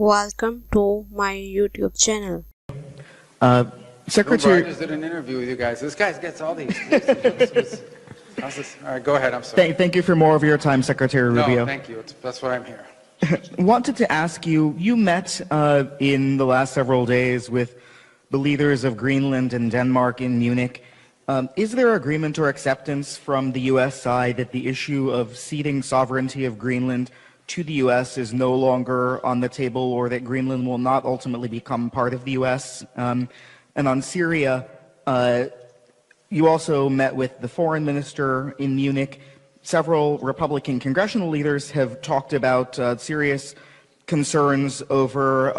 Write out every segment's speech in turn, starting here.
Welcome to my YouTube channel. Secretary, I just did an interview with you guys. This guy gets all these. How's this? All right, go ahead. I'm sorry. thank you for more of your time, Secretary Rubio. No, thank you. That's what I'm here. Wanted to ask you, you met in the last several days with the leaders of Greenland and Denmark in Munich. Is there agreement or acceptance from the U.S. side that the issue of ceding sovereignty of Greenland to the U.S. is no longer on the table, or that Greenland will not ultimately become part of the U.S.? And on Syria, you also met with the foreign minister in Munich. Several Republican congressional leaders have talked about serious concerns over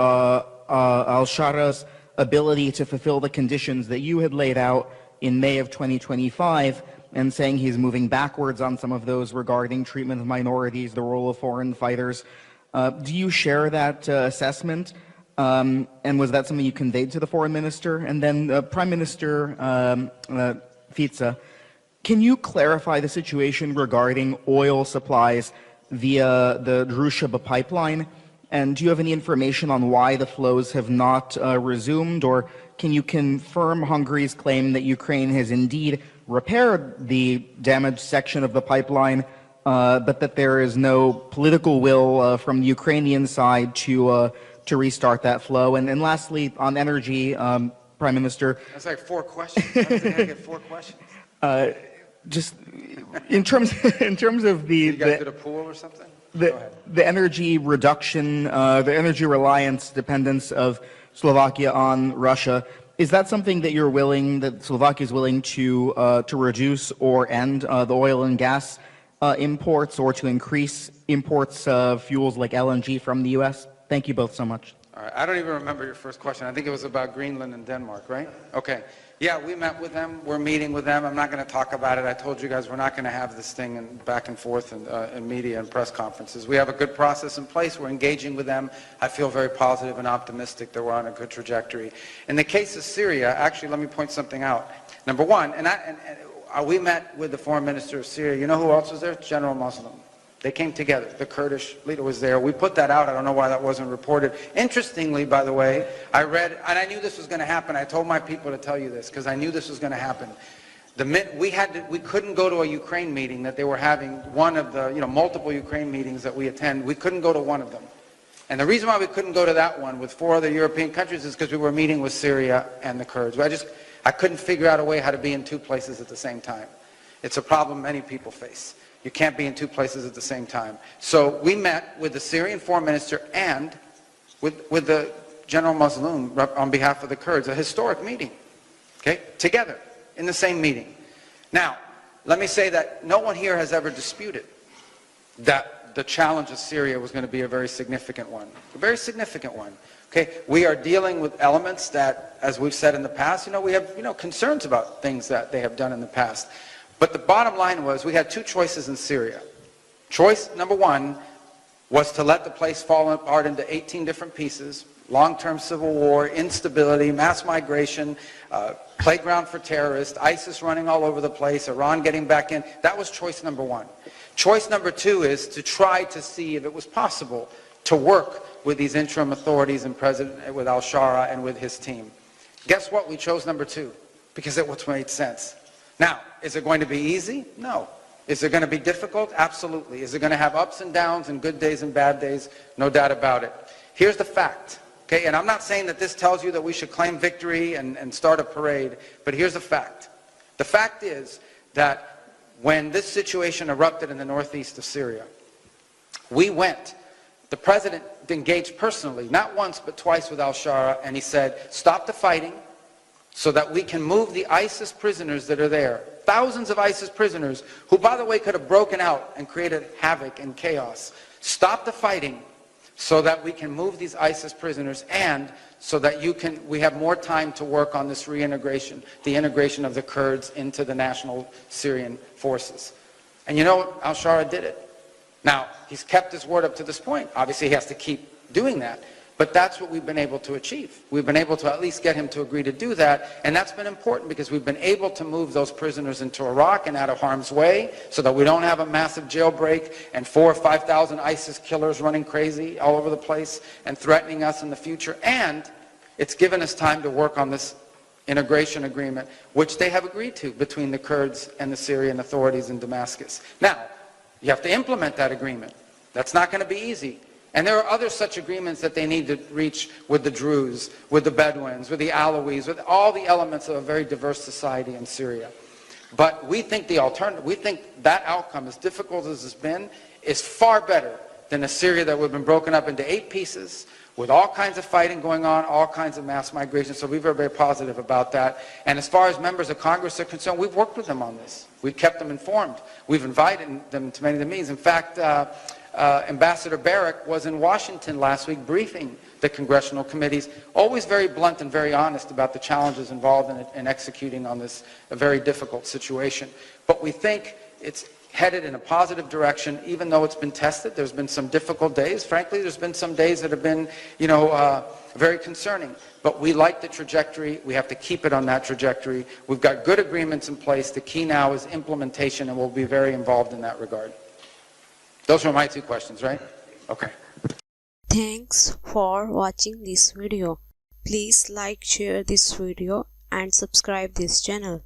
al-Shara's ability to fulfill the conditions that you had laid out in May of 2025, and saying he's moving backwards on some of those regarding treatment of minorities, the role of foreign fighters. Do you share that assessment? And was that something you conveyed to the foreign minister? And then Prime Minister Fico, can you clarify the situation regarding oil supplies via the Druzhba pipeline? And do you have any information on why the flows have not resumed? Or can you confirm Hungary's claim that Ukraine has indeed repaired the damaged section of the pipeline, but that there is no political will from the Ukrainian side to restart that flow? And lastly, on energy, Prime Minister. That's like 4 questions. How did I get 4 questions? Just in terms of the You guys did a pool or something? the energy reduction, the energy reliance dependence of Slovakia on Russia, is that something that you're willing, that Slovakia is willing to reduce or end the oil and gas imports, or to increase imports of fuels like LNG from the U.S.? Thank you both so much. All right. I don't even remember your first question. I think it was about Greenland and Denmark, right? Okay. Yeah, we met with them. We're meeting with them. I'm not going to talk about it. I told you guys we're not going to have this thing back and forth in media and press conferences. We have a good process in place. We're engaging with them. I feel very positive and optimistic that we're on a good trajectory. In the case of Syria, actually, let me point something out. Number one, we met with the foreign minister of Syria. You know who else was there? General Muslim. They came together. The Kurdish leader was there. We put that out. I don't know why that wasn't reported. Interestingly, by the way, I read, and I knew this was going to happen. I told my people to tell you this because I knew this was going to happen. We couldn't go to a Ukraine meeting that they were having, one of the multiple Ukraine meetings that we attend. We couldn't go to one of them. And the reason why we couldn't go to that one with 4 other European countries is because we were meeting with Syria and the Kurds. I couldn't figure out a way how to be in 2 places at the same time. It's a problem many people face. You can't be in 2 places at the same time. So we met with the Syrian foreign minister and with the General Muslim on behalf of the Kurds, a historic meeting, okay, together in the same meeting. Now, let me say that no one here has ever disputed that the challenge of Syria was going to be a very significant one, Okay, we are dealing with elements that, as we've said in the past, we have concerns about things that they have done in the past. But the bottom line was we had 2 choices in Syria. Choice number 1 was to let the place fall apart into 18 different pieces, long-term civil war, instability, mass migration, playground for terrorists, ISIS running all over the place, Iran getting back in. That was choice number 1. Choice number 2 is to try to see if it was possible to work with these interim authorities and with al-Shara and with his team. Guess what? We chose number 2 because it made sense. Now, is it going to be easy? No. Is it going to be difficult? Absolutely. Is it going to have ups and downs and good days and bad days? No doubt about it. Here's the fact, okay? And I'm not saying that this tells you that we should claim victory and start a parade, but here's the fact. The fact is that when this situation erupted in the northeast of Syria, the president engaged personally, not once but twice with al-Shara, and he said, stop the fighting, so that we can move the ISIS prisoners that are there. Thousands of ISIS prisoners who, by the way, could have broken out and created havoc and chaos. Stop the fighting so that we can move these ISIS prisoners, and so that we have more time to work on this reintegration, the integration of the Kurds into the national Syrian forces. And al-Shara did it. Now, he's kept his word up to this point. Obviously, he has to keep doing that. But that's what we've been able to achieve. We've been able to at least get him to agree to do that, and that's been important because we've been able to move those prisoners into Iraq and out of harm's way so that we don't have a massive jailbreak and 4,000 or 5,000 ISIS killers running crazy all over the place and threatening us in the future. And it's given us time to work on this integration agreement, which they have agreed to between the Kurds and the Syrian authorities in Damascus. Now, you have to implement that agreement. That's not going to be easy. And there are other such agreements that they need to reach with the Druze, with the Bedouins, with the Alawis, with all the elements of a very diverse society in Syria. But we think the alternative, we think that outcome, as difficult as it's been, is far better than a Syria that would have been broken up into 8 pieces, with all kinds of fighting going on, all kinds of mass migration. So we're very, very positive about that. And as far as members of Congress are concerned, we've worked with them on this. We've kept them informed. We've invited them to many of the meetings. In fact, Ambassador Barrack was in Washington last week briefing the congressional committees, always very blunt and very honest about the challenges involved in executing on this very difficult situation. But we think it's headed in a positive direction, even though it's been tested. There's been some difficult days. Frankly, there's been some days that have been, very concerning. But we like the trajectory. We have to keep it on that trajectory. We've got good agreements in place. The key now is implementation, and we'll be very involved in that regard. Those were my 2 questions, right? Okay. Thanks for watching this video. Please like, share this video and subscribe this channel.